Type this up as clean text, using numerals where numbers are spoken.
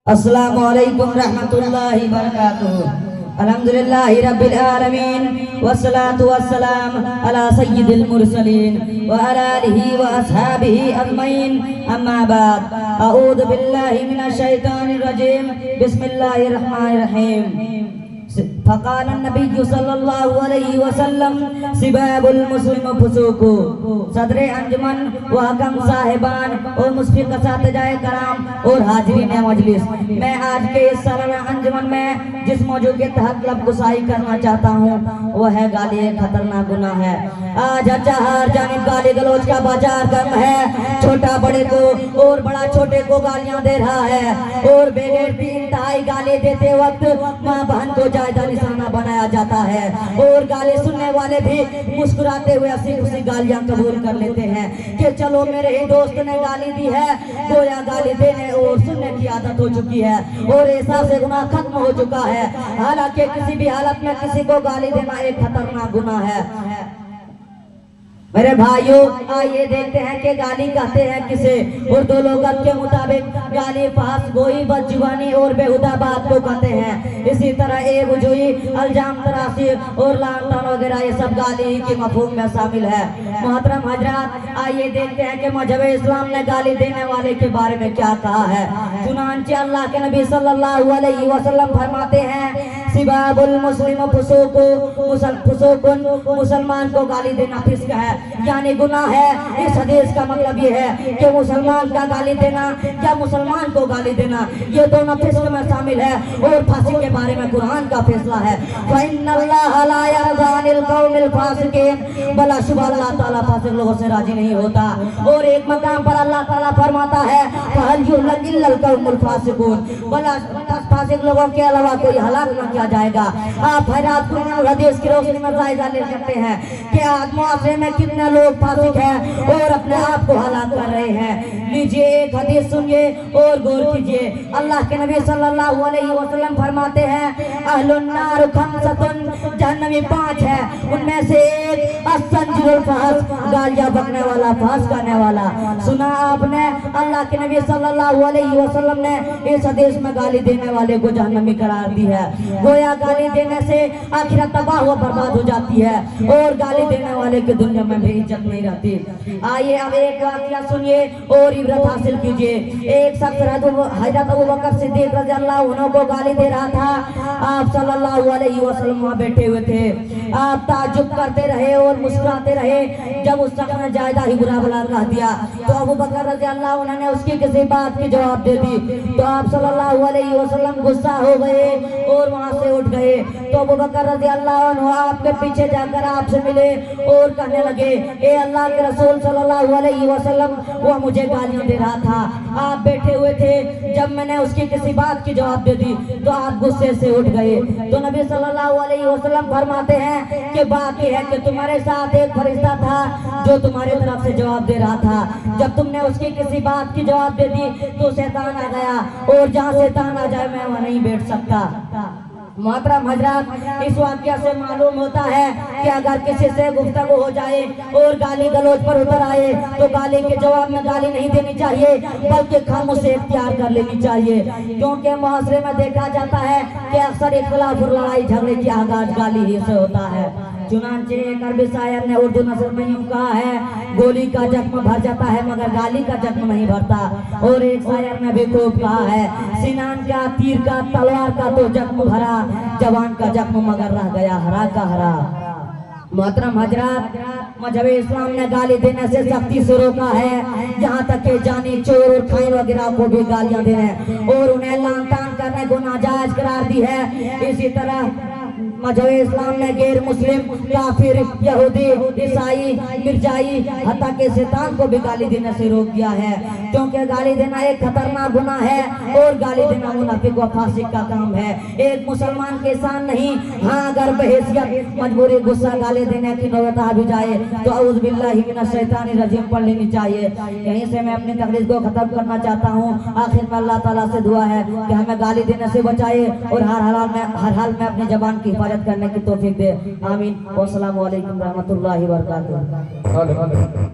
अस्सलामु अलैकुम रहमतुल्लाहि बरकातुहू। अल्हम्दुलिल्लाहि रब्बिल आलमीन वस्सलातु वस्सलाम अला सय्यिदिल मुरसलीन व अला आलिहि व अस्हाबिहि अजमईन। अम्मा बाद, अऊज़ु बिल्लाहि मिनश शैतानिर रजीम। बिस्मिल्लाहिर रहमानिर रहीम। फ़क़ाल नबी सल्लल्लाहु अलैहि वसल्लम सिबाबुल मुस्लिम फुसूक़ु। सदरे अंजुमन व हकम साहिबान और मुस्फिक असातिज़ाए कराम और हाज़रीन मजलिस, मैं आज के इस सालाना अंजुमन में जिस मौजू के तहत लफ्ज़गुसाई करना चाहता हूँ वह है गाली एक खतरनाक गुनाह है। आज अच्छा हर जानिब गाली गलौज का बाजार गर्म है। छोटा बड़े को और बड़ा छोटे को गालियाँ दे रहा है और बेगैरती इंतहाई गाली देते वक्त माँ बहन को जायदा निशाना बनाया जाता है और गाली सुनने वाले भी मुस्कुराते हुए हंसी खुशी गालियां कबूल कर लेते हैं कि चलो मेरे ही दोस्त ने गाली दी है। गोया गाली देने और सुनने की आदत हो चुकी है और एहसास से गुनाह खत्म हो चुका है। हालांकि किसी भी हालत में किसी को गाली देना एक खतरनाक गुनाह है। मेरे भाइयों, आइए देखते हैं कि गाली कहते हैं किसे। उर्दू लोगत के मुताबिक गाली फास गोई, बदजुबानी और बेहुदा बात को कहते हैं। इसी तरह एबुजुई, अल्जाम तराशी और लानतान वगैरह ये सब गाली के मफहूम में शामिल है। मोहतरम हजरात, आइए देखते हैं कि मजहब इस्लाम ने गाली देने वाले के बारे में क्या कहा है। चुनांचे अल्लाह के नबी सल्लल्लाहु अलैहि वसल्लम फरमाते हैं सिबाबुल मुस्लिम फुसूक़ु, मुसलमान को गाली देना फिस्क है, यानी गुनाह है। इस हदीस का मतलब ये है कि मुसलमान का गाली देना या मुसलमान को गाली देना ये दोनों फिस्क में शामिल है और फासिक के बारे में कुरान का फैसला है। फ़इन्नल्लाह ला यरज़ा अनिल क़ौमिल फ़ासिक़ीन, भला शुबह अल्लाह ताला फासिक लोगों से राजी नहीं होता। और एक मकाम पर अल्लाह ताला फरमाता है फ़हल युहलक इल्लल क़ौमुल फ़ासिक़ून, भला फासिक लोगों के अलावा कोई हलाक न किया जाएगा। आप हैरात कुरान हदीस की रोशनी में जायजा ले सकते हैं कि आज मुआशरे में कितने लोग फासिक हैं और अपने आप को हलाक कर रहे हैं। लीजिए एक हदीस सुनिए और गौर कीजिए। अल्लाह के नबी सल्लल्लाहु अलैहि वसल्लम फरमाते हैं अहलुन नार खमसतुन, जहन्नमी 5 है, उनमें से एक अस्संजुल फहस, गालियां बकने वाला, फहस करने वाला। सुना आपने, अल्लाह के नबी सल्लल्लाहु अलैहि वसल्लम ने इस हदीस में गाली देने वाले को जहन्नमी करार दी है। गोया गाली देने से आखिरत तबाह व बर्बाद हो जाती है और गाली देने वाले की दुनिया में भी इज्जत नहीं रहती। आइए अब एक वाक़या सुनिए और इबरत हासिल कीजिए। एक शख्स हज़रत अबू बकर सिद्दीक़ रज़ियल्लाहु अन्हु को गाली दे रहा था। आप सल्लल्लाहु अलैहि वसल्लम वहाँ बैठे हुए थे। आप ताज्जुब करते रहे और मुस्कुराते रहे। जब उस शख्स ने जायदा ही बुरा भला कह दिया तो अबू बकर रज़ियल्लाहु अन्हु ने उसकी किसी बात की जवाब दे दी तो आप सल्लल्लाहु अलैहि वसल्लम गुस्सा हो गए और वहाँ से उठ गए। तो अबू बकर रज़ियल्लाहु अन्हु आपके पीछे जाकर आपसे मिले और कहने लगे ए अल्लाह के रसूल सल्लल्लाहु अलैहि वसल्लम, वह मुझे गालियां दे रहा था, आप बैठे हुए थे, जब मैंने उसकी किसी बात की जवाब दे दी तो आप गुस्से से उठ गए। तो नबी सल्लल्लाहु अलैहि वसल्लम फरमाते हैं कि बात यह है कि तुम्हारे साथ एक फरिश्ता था जो तुम्हारी तरफ से जवाब दे रहा था। जब तुमने उसकी किसी बात की जवाब दे दी तो शैतान आ गया और जहाँ शैतान आ जाए मैं वहाँ नहीं बैठ सकता। मोहतरम हजरात, इस वाक़या से मालूम होता है कि अगर किसी से गुफ्तगू हो जाए और गाली गलौज पर उतर आए तो गाली के जवाब में गाली नहीं देनी चाहिए बल्कि खामोशी इख्तियार कर लेनी चाहिए, क्योंकि मुआशरे में देखा जाता है कि अक्सर इख्तिलाफ और लड़ाई झगड़े की आगाज गाली ही से होता है। चुनांचे एक अरबी शायर ने उर्दू नस्ल में यूं कहा है गोली का जख्म भर जाता है मगर गाली का जख्म नहीं भरता। और एक शायर ने भी खूब कहा है सिनान का, तीर का, तलवार का तो जख्म भरा, जवान का जख्म मगर रह गया हरा का हरा। मोहतरम हजरात, मजहब इस्लाम ने गाली देने से सख्ती से रोका है। यहाँ तक कि जानी चोर और खाइन वगैरह को भी गालियां देने और उन्हें लानतान करने को नाजायज करार दी है। इसी तरह मजहब इस्लाम ने गैर मुस्लिम, काफिर, यहूदी, ईसाई, मिर्जाई, हत्ता के शैतान को भी गाली देने से रोक दिया है, क्योंकि गाली देना एक खतरनाक गुनाह है और गाली देना मुनाफिक व फासिक का काम है, एक मुसलमान के शान नहीं। हाँ, अगर बहैसियत मजबूरी गुस्सा गाली देने की नौबत आ भी जाए तो औज़ु बिल्लाहि मिनश शैतानिर रजीम पढ़ लेनी चाहिए। यहीं से मैं अपनी तकरीर को खत्म करना चाहता हूँ। आखिर में अल्लाह ताला से दुआ है कि हमें गाली देने से बचाए और हर हाल में अपनी जबान की हिफाजत करने की तौफीक दे। आमीन। वस्सलामु अलैकुम रहमतुल्लाहि व बरकातुहू।